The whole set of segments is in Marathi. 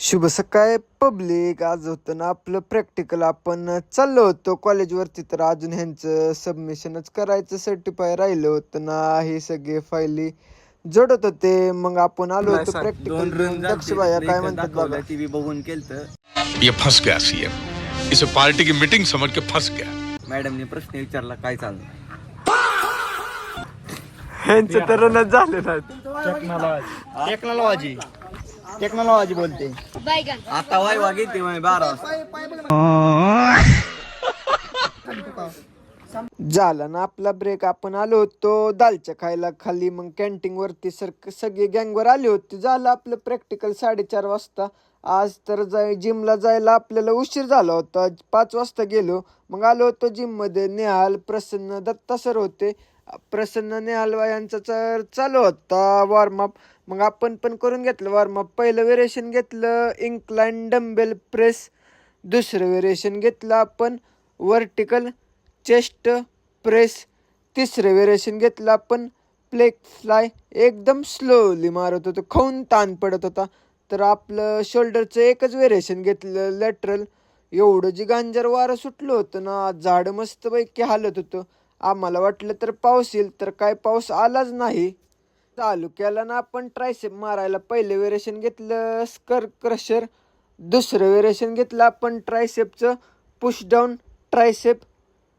शुभ सकाळ पब्लिक. आज होतं ना आपलं प्रॅक्टिकल. आपण चाललो होतो कॉलेजवरती, तर अजून ह्यांचं सबमिशनच करायचं, सर्टिफाय राहिलं होतं ना. हे सगळे फायली जोडत होते. मग आपण आलो होतो प्रॅक्टिकल देऊन. दक्ष भाया काय म्हणतात बघा. टीव्ही बघून केलं. ये फंस गया सीएम, इसे पार्टी की मीटिंग समझ के फंस गया. मॅडमने प्रश्न विचारला काय चाललं. ह्यांचं तर रनच झाले नाहीत. टेक्नॉलॉजी बोलते आता वाय वागे 12 झाला ना आपला ब्रेक. आपण आलो होतो दालच्या खायला खाली. मग कॅन्टीन वरती सगळी गँगवर आली होती. झालं आपलं प्रॅक्टिकल 4:30 वाजता. आज तर जिमला जायला आपल्याला उशीर झाला होता. 5 वाजता गेलो. मग आलो होतो जिम मध्ये. नेहाल, प्रसन्न, दत्ता सर होते. प्रसन्न नेहाल यांचा तर चालू होता वॉर्मअप. मग आपण पण करून घेतलं वॉर्मअप. पहिलं वेरिएशन घेतलं इन्क्लाइन डंबेल प्रेस. दुसरं वेरिएशन घेतलं आपण वर्टिकल चेस्ट प्रेस. तिसरं वेरिएशन घेतलं आपण प्लेट फ्लाय. एकदम स्लोली मारत होतो, खाऊन ताण पडत होता. तर आपलं शोल्डरचं एकच वेरिएशन घेतलं लॅटरल. एवढं जी गांजर वारं सुटलं होतं ना, झाड मस्तपैकी हालत होतं. आम्हाला वाटलं तर पाऊस येईल, तर काय पाऊस आलाच नाही. चालू केला ना आपण ट्रायसेप मारायला. पहिलं वेरिएशन घेतलं स्कर क्रशर. दुसरं वेरिएशन घेतलं आपण ट्रायसेपचं पुश डाऊन ट्रायसेप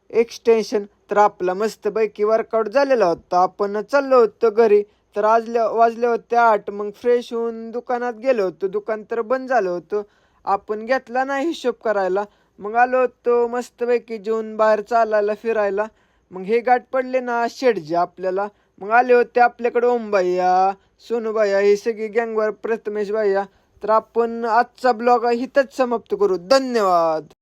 एक्सटेन्शन. तर आपला मस्तपैकी वर्कआउट झालेला होता. आपण चाललो होतो घरी. तर आज वाजले होते 8. मग फ्रेश होऊन दुकानात गेलो होतो. दुकान तर बंद झालं होतं. आपण घेतला नाही हिशोब करायला. मग आलो होतो मस्तपैकी जेवून बाहेर चालायला फिरायला. मग हे गाठ पडले ना शेडजे आपल्याला. मग आले होते आपल्याकडे ओम भैया, सोनू भैया, ही सगळी गँगवर, प्रथमेश भैया. तर आपण आजचा ब्लॉग इथंच समाप्त करू. धन्यवाद.